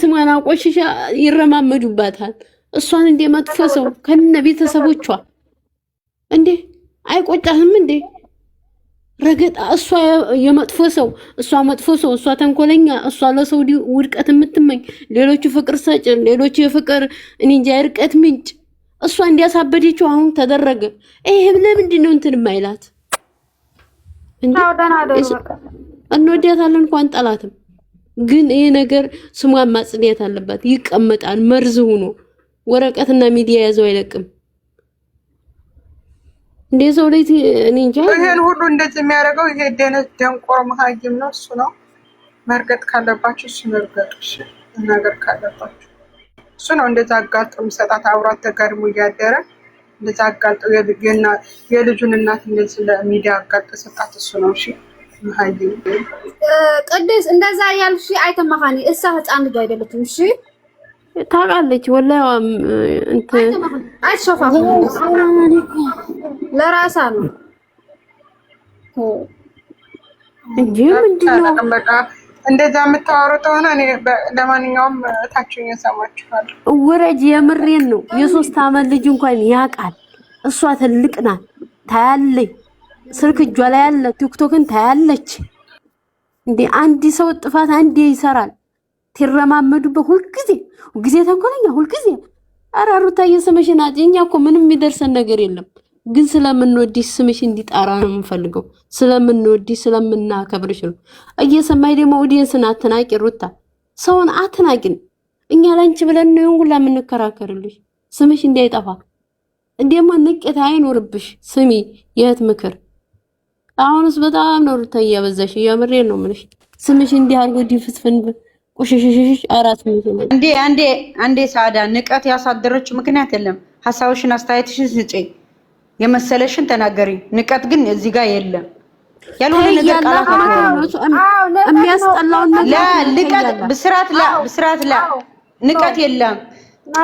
ስሟን አቆሽሻ ይረማመዱባታል። እሷን እንደ መጥፎ ሰው ከነ ቤተሰቦቿ እንዴ አይቆጫህም እንዴ? ረገጣ እሷ የመጥፎ ሰው እሷ መጥፎ ሰው እሷ ተንኮለኛ እሷ ለሰው ውድቀት የምትመኝ ሌሎቹ ፍቅር ሰጭ ሌሎቹ የፍቅር እኔ እንጃ የርቀት ምንጭ እሷ እንዲያሳበደችው አሁን ተደረገ። ይሄ ለምንድን ነው እንትን የማይላት? እንወዳታለን እንኳን ጠላትም ግን ይሄ ነገር ስሟን ማጽዳት አለባት። ይቀመጣል መርዝ ሆኖ ወረቀትና ሚዲያ ያዘው አይለቅም። እንደዛው ላይ እኔ እንጃ ይሄን ሁሉ እንደዚህ የሚያደርገው ይሄ ደንቆሮ መሀይም ነው። እሱ ነው መርገጥ ካለባችሁ እሱ መርገጡ። እሺ ነገር ካለባችሁ እሱ ነው እንደዛ አጋልጦ የሚሰጣት አብሯት ተጋድሞ እያደረ እንደዛ አጋልጦ የልጁን እናት እንደዚህ ለሚዲያ አጋልጦ ሰጣት እሱ ነው። እሺ መሀይም ቅድስ እንደዛ ያልሽ አይተማኻኒ እሳ ህፃን ልጅ አይደለችም። እሺ ታውቃለች ወላሂ እንትን አይሾፋ ለራሳ ነው እንጂ ምንድነው በቃ እንደዛ የምታወሩት ሆነ። እኔ ለማንኛውም ታችሁኝ የሰማችኋል። ወረጅ የምሬን ነው። የ3 አመት ልጅ እንኳን ያውቃል። እሷ ትልቅ ናት ታያለች። ስልክ እጇ ላይ ያለ ቲክቶክን ታያለች። እንዴ አንድ ሰው ጥፋት አንዴ ይሰራል። ትረማመዱበት ሁልጊዜ ተንኮለኛ ሁልጊዜ። ኧረ ሩታዬ ስምሽን አጥኛ እኮ ምንም የሚደርሰን ነገር የለም። ግን ስለምንወድሽ ስምሽ እንዲጣራ ነው የምንፈልገው። ስለምንወድሽ ስለምናከብርሽ ነው። እየሰማይ ደግሞ ኦዲየንስን አትናቂ ሩታ፣ ሰውን አትናቂን። እኛ ላንቺ ብለን ነው ሁላ የምንከራከርልሽ ስምሽ እንዳይጠፋ። እንደማ ንቄት አይኖርብሽ። ስሚ የእህት ምክር። አሁንስ በጣም ነው ሩታ እያበዛሽ። እያመሬን ነው የምልሽ። ስምሽ እንዲህ አድርጎ ዲፍስፍን ቁሽሽሽሽ አራት ነው። አንዴ ሳዳ ንቀት ያሳደረች ምክንያት የለም። ሐሳብሽን አስተያየትሽን ስጪ፣ የመሰለሽን ተናገሪ። ንቀት ግን እዚህ ጋር የለም። ያልሆነ ነገር ቃላት የሚያስጠላውን ነገር ንቀት ብስራት ንቀት የለም።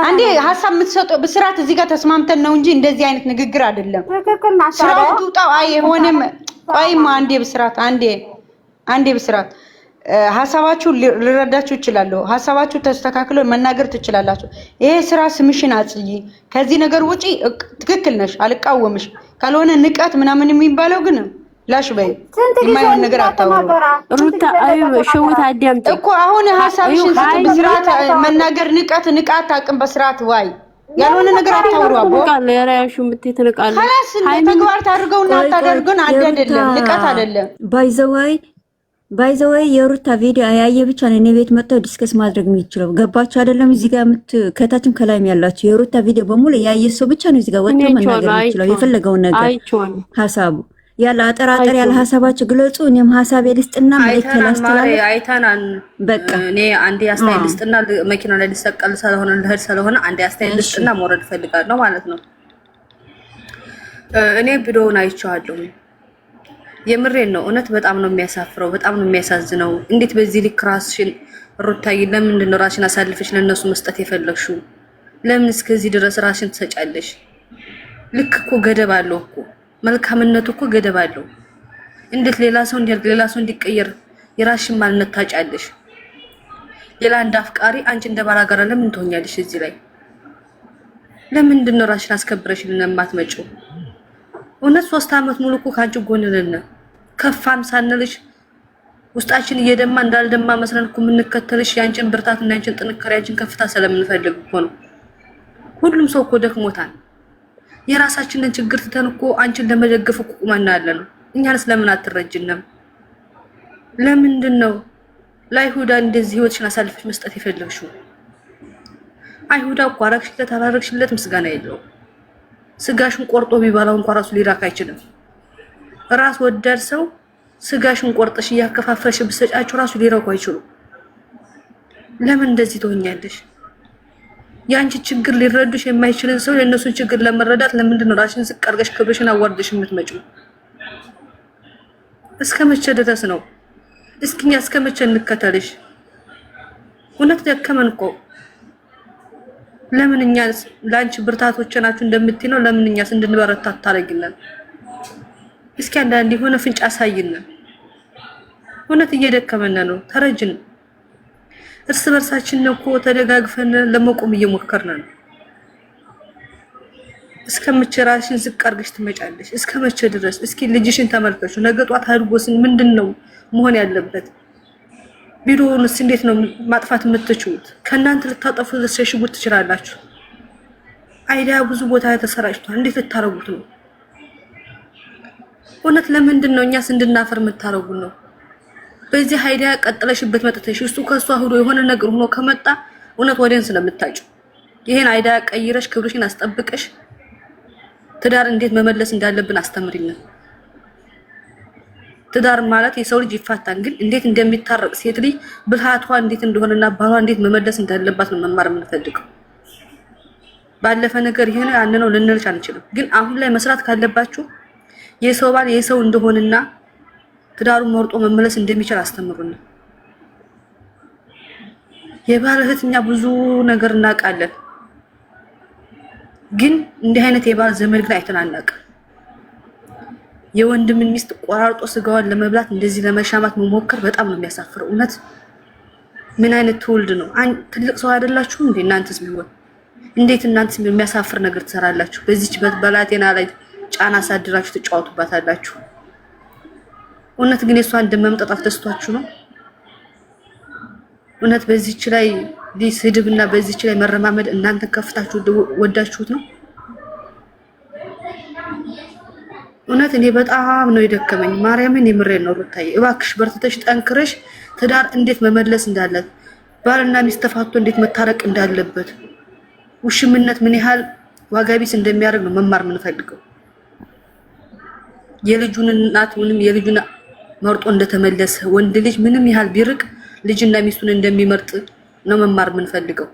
አንዴ ሀሳብ የምትሰጠው ብስራት እዚህ ጋር ተስማምተን ነው እንጂ እንደዚህ አይነት ንግግር አይደለም። ስራው ትውጣው አይሆንም። ቆይማ አንዴ ብስራት ሐሳባችሁ ልረዳችሁ እችላለሁ። ሐሳባችሁ ተስተካክሎ መናገር ትችላላችሁ። ይሄ ስራ ስምሽን አጽይ። ከዚህ ነገር ውጪ ትክክል ነሽ፣ አልቃወምሽ። ካልሆነ ንቀት ምናምን የሚባለው ግን ላሽ በይ። የማይሆን ነገር አታውሩ ሩታ። ሸውት አዳምጪ እኮ አሁን ሐሳብሽን በስርዓት መናገር ንቃት አቅም በስርዓት ዋይ። ያልሆነ ነገር አታውሩ። አቦ ያራያሹ ምትተነቃለ خلاص ተግባር ታድርገውና አታደርገውን አይደለም፣ ንቀት አይደለም። ባይዘወይ የሩታ ቪዲዮ ያየ ብቻ ነው እኔ ቤት መጥተው ዲስከስ ማድረግ የሚችለው። ገባችሁ አይደለም? እዚህ ጋር ከታችም ከላይም ያላችሁ የሩታ ቪዲዮ በሙሉ ያየ ሰው ብቻ ነው እዚህ ጋር ወጥቶ መናገር የሚችለው የፈለገውን ነገር ሐሳቡ ያለ አጠራጠር ያለ ሐሳባችሁ ግለጹ። እኔም ሐሳቤ ልስጥና አይታናን በቃ እኔ አንዴ አስተያየት ልስጥና መኪና ላይ ልሰቀል ስለሆነ አንዴ አስተያየት ልስጥና መውረድ ፈልጋለሁ ማለት ነው። እኔ ቪዲዮውን አይቼዋለሁ። የምሬን ነው። እውነት በጣም ነው የሚያሳፍረው፣ በጣም ነው የሚያሳዝነው። እንዴት በዚህ ልክ ራስሽን ሩታዬ፣ ለምንድን ነው ራስሽን አሳልፈሽ ለነሱ መስጠት የፈለግሽው? ለምን እስከዚህ ድረስ ራስሽን ትሰጫለሽ? ልክ እኮ ገደብ አለው እኮ መልካምነቱ እኮ ገደብ አለው። እንዴት ሌላ ሰው እንዲቀየር የራስሽን ማንነት ታጫለሽ? ሌላ እንደ አፍቃሪ አንቺ እንደ ባላጋራ ለምን ትሆኛለሽ? እዚህ ላይ ለምንድን ነው ራስሽን አስከብረሽ ለማትመጪው? እውነት 3 አመት ሙሉ እኮ ካንቺ ጎን ነን። ከፋም ሳንልሽ ውስጣችን እየደማ እንዳልደማ መስለን እኮ የምንከተልሽ ያንቺን ብርታትና ያንቺን ጥንካሬ ያንቺን ከፍታ ስለምንፈልግ እኮ ነው። ሁሉም ሰው እኮ ደክሞታል። የራሳችንን ችግር ትተን እኮ አንቺን ለመደገፍ እኮ ቁመና ያለ ነው። እኛንስ ለምን አትረጅንም? ለምንድን ነው ለአይሁዳ እንደዚህ ህይወትሽን አሳልፈሽ መስጠት የፈለግሽው? አይሁዳ እኮ አላረግሽለት ምስጋና የለውም። ስጋሽን ቆርጦ ቢባላው እንኳን ራሱ ሊራክ አይችልም። ራስ ወዳድ ሰው ስጋሽን ቆርጠሽ እያከፋፈልሽ ብትሰጫቸው ራሱ ሊራኩ አይችሉም። ለምን እንደዚህ ትሆኛለሽ? ያንቺ ችግር ሊረዱሽ የማይችልን ሰው የነሱን ችግር ለመረዳት ለምንድን ነው ራስሽን ዝቅ አድርገሽ ክብርሽን አዋርደሽ የምትመጪው? እስከ መቼ ድረስ ነው? እስኪኛ እስከ መቼ እንከተልሽ? እውነት ደከመን እኮ። ለምን እኛስ ላንቺ ብርታቶች ናችሁ እንደምትይ ነው? ለምን እኛስ እንድንበረታ ታረጊናል? እስኪ አንዳንዴ ሆነ ፍንጭ አሳይና። እውነት እየደከመን ነው። ተረጅን እርስ በርሳችን እኮ ተደጋግፈን ለመቆም እየሞከርን ነው። እስከመቼ ራስሽን ዝቅ አድርገሽ ትመጫለሽ? እስከመቼ ድረስ? እስኪ ልጅሽን ተመልከቹ። ነገ ጧት አድጎስን ምንድነው መሆን ያለበት? ቪዲዮውንስ እንዴት ነው ማጥፋት የምትችሉት? ከእናንተ ልታጠፉ ልትሸሽጉት ትችላላችሁ። አይዲያ ብዙ ቦታ ተሰራጭቷል። እንዴት ልታረጉት ነው? እውነት ለምንድን ነው እኛስ እንድናፈር የምታረጉት ነው? በዚህ አይዲያ ቀጥለሽበት መጥተሽ እሱ ከሷ ሆዶ የሆነ ነገር ሆኖ ከመጣ እውነት ወዴን ስለምታጩ ይሄን አይዲያ ቀይረሽ ክብርሽን አስጠብቀሽ ትዳር እንዴት መመለስ እንዳለብን አስተምሪልን። ትዳር ማለት የሰው ልጅ ይፋታን፣ ግን እንዴት እንደሚታረቅ ሴት ልጅ ብልሃቷ እንዴት እንደሆነና ባሏ እንዴት መመለስ እንዳለባት ነው መማር የምንፈልገው። ባለፈ ነገር ይሄን ያን ነው ልንልሽ አንችልም። ግን አሁን ላይ መስራት ካለባችሁ የሰው ባል የሰው እንደሆነና ትዳሩን መርጦ መመለስ እንደሚችል አስተምሩን። የባል እህትኛ ብዙ ነገር እናውቃለን፣ ግን እንዲህ አይነት የባል ዘመድ ግን አይተናናቅም። የወንድምን ሚስት ቆራርጦ ስጋዋን ለመብላት እንደዚህ ለመሻማት መሞከር በጣም ነው የሚያሳፍረው። እውነት ምን አይነት ትውልድ ነው? ትልቅ ሰው አይደላችሁም እንዴ እናንተስ? ቢሆን እንዴት እናንተስ የሚያሳፍር ነገር ትሰራላችሁ? በዚህች በላቴና ላይ ጫና አሳድራችሁ ትጫወቱባታላችሁ። እውነት ግን የሷን ደም መምጠጣት ደስቷችሁ ነው? እውነት በዚህች ላይ ስድብና በዚህች ላይ መረማመድ እናንተ ከፍታችሁ ወዳችሁት ነው? እውነት እኔ በጣም ነው የደከመኝ። ማርያምን የምሬን ነው። ሩታዬ እባክሽ በርትተሽ ጠንክረሽ ትዳር እንዴት መመለስ እንዳለበት፣ ባልና ሚስት ተፋቶ እንዴት መታረቅ እንዳለበት፣ ውሽምነት ምን ያህል ዋጋ ቢስ እንደሚያደርግ ነው መማር የምንፈልገው። የልጁን እናት ወይንም የልጁን መርጦ እንደተመለሰ ወንድ ልጅ ምንም ያህል ቢርቅ ልጅና ሚስቱን እንደሚመርጥ ነው መማር የምንፈልገው።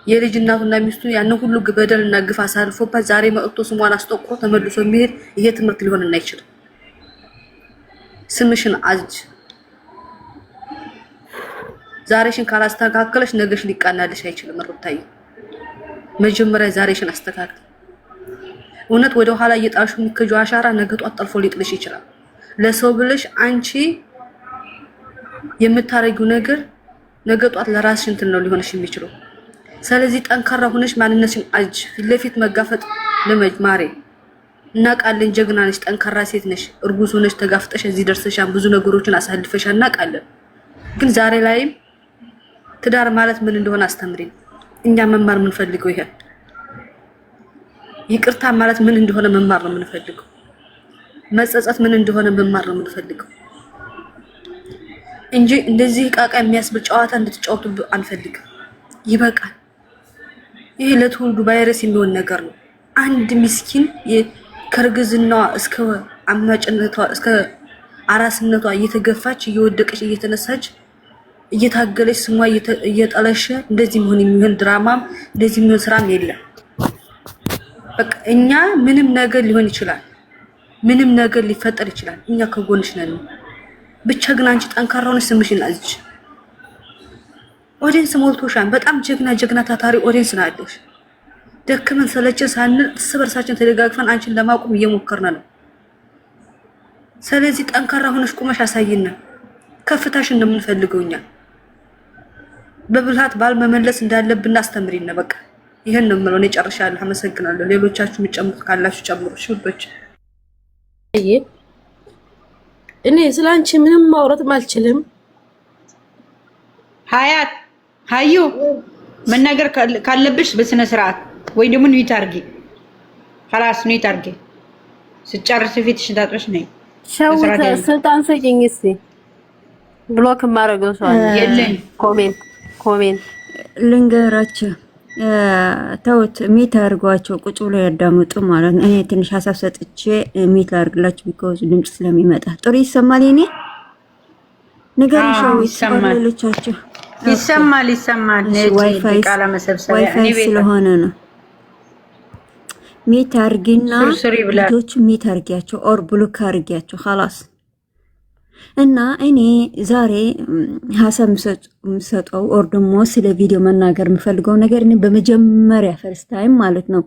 የልጅ እናቱና ሚስቱ ያን ሁሉ በደልና ግፍ አሳልፎባት ዛሬ መጥቶ ስሟን አስጠቆ ተመልሶ የሚሄድ ይሄ ትምህርት ሊሆን አይችልም። ስምሽን አጅ ዛሬሽን ካላስተካከለሽ ነገሽ ሊቃናልሽ አይችልም። ሩታዬ መጀመሪያ ዛሬሽን አስተካክል። እውነት ወደ ኋላ እየጣልሽ ምከጁ አሻራ ነገ ጧት ጠልፎ ሊጥልሽ ይችላል። ለሰው ብለሽ አንቺ የምታረጊው ነገር ነገ ጧት ለራስሽ እንትን ነው ሊሆንሽ የሚችለው። ስለዚህ ጠንካራ ሆነሽ ማንነትሽን አጅ ፊት ለፊት መጋፈጥ ልመጅ ማሬ። እናውቃለን፣ ጀግና ነሽ፣ ጠንካራ ሴት ነሽ፣ እርጉዝ ሆነሽ ተጋፍጠሽ እዚህ ደርሰሻል፣ ብዙ ነገሮችን አሳልፈሻል፣ እናውቃለን። ግን ዛሬ ላይም ትዳር ማለት ምን እንደሆነ አስተምሪን። እኛ መማር የምንፈልገው ይሄ ይቅርታ ማለት ምን እንደሆነ መማር ነው የምንፈልገው። መጸጸት ምን እንደሆነ መማር ነው የምንፈልገው እንጂ እንደዚህ ቃቃ የሚያስብል ጨዋታ እንድትጫወቱ አንፈልግም። ይበቃል። ይሄ ለትውልዱ ቫይረስ የሚሆን ነገር ነው። አንድ ምስኪን ከርግዝናዋ እስከ አማጭነቷ እስከ አራስነቷ እየተገፋች እየወደቀች እየተነሳች እየታገለች ስሟ እየጠለሸ እንደዚህ መሆን የሚሆን ድራማም እንደዚህ የሚሆን ስራም የለም። በቃ እኛ ምንም ነገር ሊሆን ይችላል፣ ምንም ነገር ሊፈጠር ይችላል። እኛ ከጎንሽ ነን። ብቻ ግን አንቺ ጠንካራ ሆነሽ ስምሽን አዝጅ። ኦዲየንስ ሞልቶሻል። በጣም ጀግና ታታሪ ኦዲየንስ ናለሽ። ደክመን ሰለቸን ሳንል እርስ በርሳችን ተደጋግፈን አንቺን ለማቆም እየሞከርን ነው። ስለዚህ ጠንካራ ሆነሽ ቁመሽ አሳይና ከፍታሽን ነው የምንፈልገው እኛ። በብልሃት ባል መመለስ እንዳለብን አስተምሪና በቃ ይሄን ነው የምለው። እኔ ጨርሻለሁ። አመሰግናለሁ። ሌሎቻችሁ የምትጨምሩት ካላችሁ ጨምሩ። ሽውዶች እኔ ስላንቺ ምንም ማውራት አልችልም። ሀያት ሀዩ መናገር ካለብሽ በስነ ስርዓት ወይ ደግሞ ኒት አርጊ። خلاص ኒት አርጊ። ስጨርስ ፊትሽን ታጥበሽ ነይ። ሸውት ስልጣን ሰጪኝ እስቲ። ብሎክ ማረገው ሰው የለኝ። ኮሜንት ልንገራችሁ። ተውት፣ ሚት አድርጓቸው ቁጭ ብሎ ያዳምጡ ማለት ነው። እኔ ትንሽ ሀሳብ ሰጥቼ ሚት ላድርግላችሁ ቢኮዝ ድምጽ ስለሚመጣ ጥሩ ይሰማል። እኔ ነገር ይሰማልቻችሁ ይሰማል። ዋይፋይ ስለሆነ ነው። ሚት አድርጊና ልጆቹ ሚት አድርጊያቸው ኦር ብሎክ አድርጊያቸው خلاص። እና እኔ ዛሬ ሀሳብ የምሰጠው ኦር ደግሞ ስለ ቪዲዮ መናገር የምፈልገው ነገር እኔ በመጀመሪያ ፈርስት ታይም ማለት ነው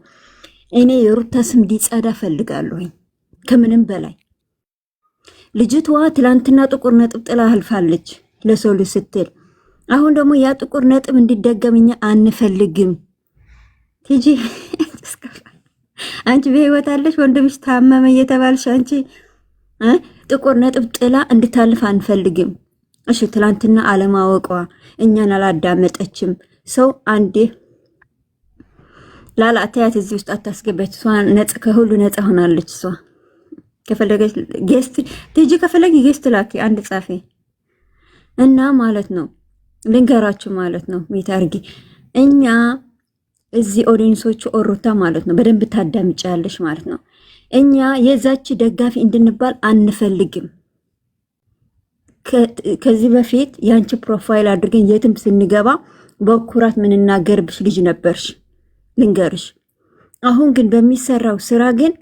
እኔ የሩታ ስም ሊጸዳ ፈልጋለሁኝ ከምንም በላይ። ልጅቷ ትላንትና ጥቁር ነጥብ ጥላ አልፋለች። ለሰው ልጅ ስትል። አሁን ደግሞ ያ ጥቁር ነጥብ እንዲደገም እኛ አንፈልግም። ቲጂ አንቺ በህይወት አለሽ ወንድምሽ ታመመ እየተባልሽ አንቺ ጥቁር ነጥብ ጥላ እንድታልፍ አንፈልግም። እሺ ትላንትና አለማወቋ እኛን አላዳመጠችም። ሰው አንዴ ላላ አታያት እዚህ ውስጥ አታስገባች። እሷ ነጽ ከሁሉ ነጻ ሆናለች። እሷ ከፈለገች ጌስት ቲጂ ከፈለገ ጌስት ላኪ አንድ ጻፊ እና ማለት ነው ልንገራችሁ ማለት ነው ሚታርጊ እኛ እዚህ ኦዲየንሶቹ ኦሩታ ማለት ነው በደንብ ታዳምጫለሽ ማለት ነው። እኛ የዛች ደጋፊ እንድንባል አንፈልግም። ከዚህ በፊት ያንቺ ፕሮፋይል አድርገን የትም ስንገባ በኩራት ምንናገርብሽ ልጅ ነበርሽ ልንገርሽ። አሁን ግን በሚሰራው ስራ ግን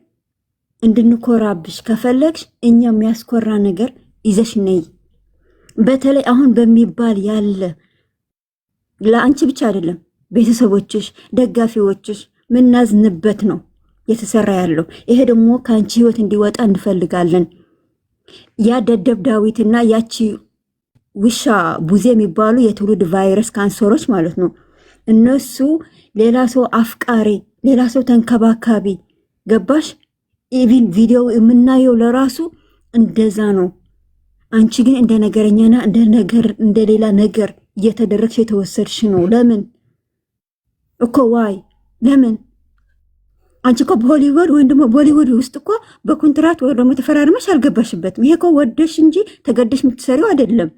እንድንኮራብሽ ከፈለግሽ እኛ የሚያስኮራ ነገር ይዘሽ ነይ። በተለይ አሁን በሚባል ያለ ለአንቺ ብቻ አይደለም ቤተሰቦችሽ፣ ደጋፊዎችሽ ምናዝንበት ነው የተሰራ ያለው። ይሄ ደግሞ ከአንቺ ህይወት እንዲወጣ እንፈልጋለን። ያ ደደብ ዳዊትና ያቺ ውሻ ቡዜ የሚባሉ የትውልድ ቫይረስ ካንሰሮች ማለት ነው። እነሱ ሌላ ሰው አፍቃሪ፣ ሌላ ሰው ተንከባካቢ ገባሽ? ኢቪን ቪዲዮ የምናየው ለራሱ እንደዛ ነው። አንቺ ግን እንደ ነገረኛና እንደ ሌላ ነገር እየተደረግሽ የተወሰድሽ ነው። ለምን እኮ ዋይ ለምን? አንቺ እኮ በሆሊውድ ወይም ደግሞ ቦሊውድ ውስጥ እኮ በኮንትራት ወይ ደግሞ ተፈራርመሽ አልገባሽበትም። ይሄ እኮ ወደሽ እንጂ ተገደሽ የምትሰሪው አይደለም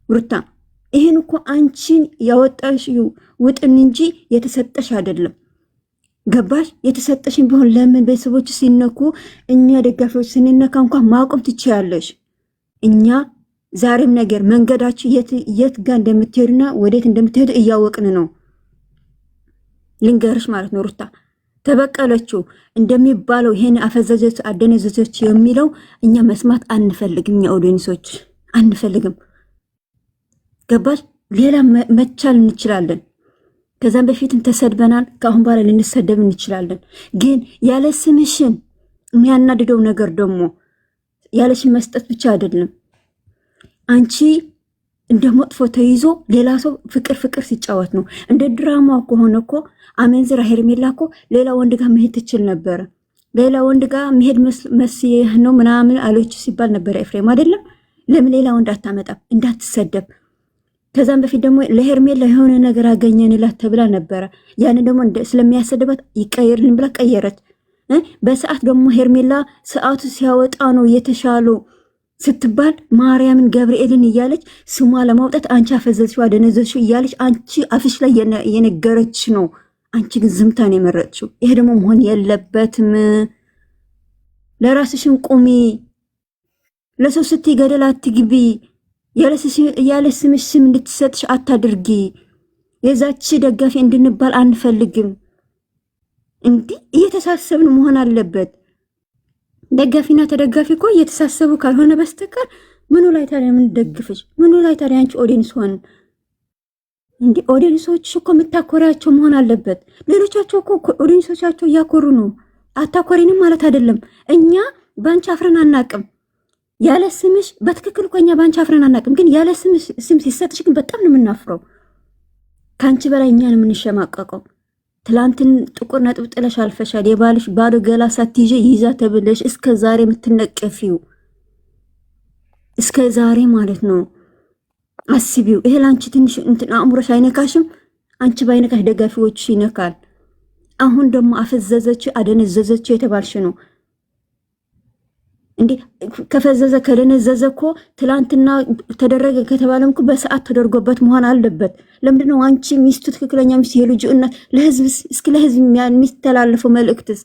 ሩታ። ይሄን እኮ አንቺን ያወጣሽ ውጥን እንጂ የተሰጠሽ አይደለም። ገባሽ? የተሰጠሽን ቢሆን ለምን ቤተሰቦች ሲነኩ እኛ ደጋፊዎች ስንነካ እንኳን ማቆም ትችያለሽ። እኛ ዛሬም ነገር መንገዳችሁ የት ጋር እንደምትሄዱና ወዴት እንደምትሄዱ እያወቅን ነው። ልንገርሽ ማለት ነው ሩታ ተበቀለችው እንደሚባለው ይሄን አፈዘዘች አደነዘዘች የሚለው እኛ መስማት አንፈልግም። እኛ ኦዲየንሶች አንፈልግም። ገባሽ? ሌላ መቻል እንችላለን። ከዛም በፊትም ተሰድበናል። ከአሁን በኋላ ልንሰደብ እንችላለን። ግን ያለ ስምሽን የሚያናድደው ነገር ደግሞ ያለሽን መስጠት ብቻ አይደለም። አንቺ እንደ መጥፎ ተይዞ ሌላ ሰው ፍቅር ሲጫወት ነው። እንደ ድራማው ከሆነ እኮ አመንዝራ ሄርሜላ እኮ ሌላ ወንድ ጋር መሄድ ትችል ነበረ። ሌላ ወንድ ጋር መሄድ መስየህ ነው ምናምን አለች ሲባል ነበረ ኤፍሬም አይደለም። ለምን ሌላ ወንድ አታመጣም? እንዳትሰደብ። ከዛም በፊት ደግሞ ለሄርሜላ የሆነ ነገር አገኘንላት ተብላ ነበረ። ያንን ደግሞ ስለሚያሰድባት ይቀየርልን ብላ ቀየረች። በሰዓት ደግሞ ሄርሜላ ሰዓቱ ሲያወጣ ነው የተሻሉ ስትባል ማርያምን ገብርኤልን እያለች ስሟ ለማውጣት አንቺ አፈዘዝሽው አደነዘዝሽው እያለች አንቺ አፍሽ ላይ የነገረች ነው። አንቺ ግን ዝምታን የመረጥሽው። ይሄ ደግሞ መሆን የለበትም። ለራስሽን ቁሚ። ለሰው ስትይ ገደል አትግቢ። ያለ ስምሽ ስም እንድትሰጥሽ አታድርጊ። የዛች ደጋፊ እንድንባል አንፈልግም። እንዲህ እየተሳሰብን መሆን አለበት። ደጋፊና ተደጋፊ እኮ እየተሳሰቡ ካልሆነ በስተቀር ምኑ ላይ ታዲያ ምን ደግፍሽ? ምኑ ላይ ታዲያ አንቺ ኦዲየንስ ሆን እንዴ? ኦዲየንሶች እኮ የምታኮሪያቸው መሆን አለበት። ሌሎቻቸው እኮ ኦዲየንሶቻቸው እያኮሩ ነው። አታኮሪንም ማለት አይደለም። እኛ ባንቺ አፍረን አናቅም። ያለ ስምሽ በትክክል እኮ እኛ ባንቺ አፍረን አናቅም። ግን ያለ ስም ሲሰጥሽ ግን በጣም ነው የምናፍረው። ከአንቺ በላይ እኛ ነው የምንሸማቀቀው። ትላንትን ጥቁር ነጥብ ጥለሽ አልፈሻል። የባልሽ ባዶ ገላ ሳትይዤ ይዛ ተብለሽ እስከ ዛሬ የምትነቀፊው እስከ ዛሬ ማለት ነው። አስቢው። ይሄ ላንቺ ትንሽ እንትን አእምሮሽ አይነካሽም? አንቺ ባይነካሽ ደጋፊዎች ይነካል። አሁን ደግሞ አፈዘዘች አደነዘዘች የተባልሽ ነው እንዴ? ከፈዘዘ ከደነዘዘ እኮ ትላንትና ተደረገ ከተባለም እኮ በሰዓት ተደርጎበት መሆን አለበት። ለምንድነው አንቺ ሚስቱ ትክክለኛ ሚስት የልጁ እናት ለህዝብ እስኪ ለህዝብ የሚስተላለፈው መልእክትስ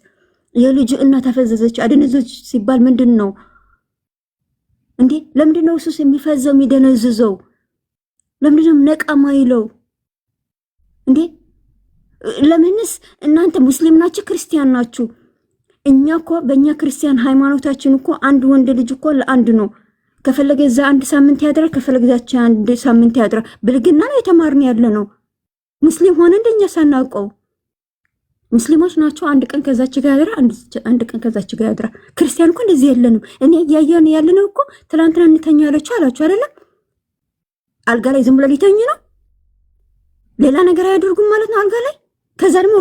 የልጁ እናት አፈዘዘች አደነዘዘች ሲባል ምንድነው እንዴ? ለምንድነው እሱስ የሚፈዘው የሚደነዝዘው? ለምንድነው ነቃማ ይለው እንዴ? ለምንስ እናንተ ሙስሊም ናችሁ ክርስቲያን ናችሁ? እኛ እኮ በእኛ ክርስቲያን ሃይማኖታችን እኮ አንድ ወንድ ልጅ እኮ ለአንድ ነው። ከፈለገ እዛ አንድ ሳምንት ያድራል፣ ከፈለገ እዛች አንድ ሳምንት ያድራል። ብልግና ነው የተማርን ያለ ነው። ሙስሊም ሆነ እንደኛ ሳናውቀው ሙስሊሞች ናቸው። አንድ ቀን ከዛች ጋር ያድራ፣ አንድ ቀን ከዛች ጋር ያድራ። ክርስቲያን እኮ እንደዚህ የለንም። እኔ እያየን ያለነው እኮ ትላንትና እንተኛለች አላችሁ አይደለም? አልጋ ላይ ዝም ብለው ሊተኙ ነው። ሌላ ነገር አያደርጉም ማለት ነው አልጋ ላይ ከዛ ደግሞ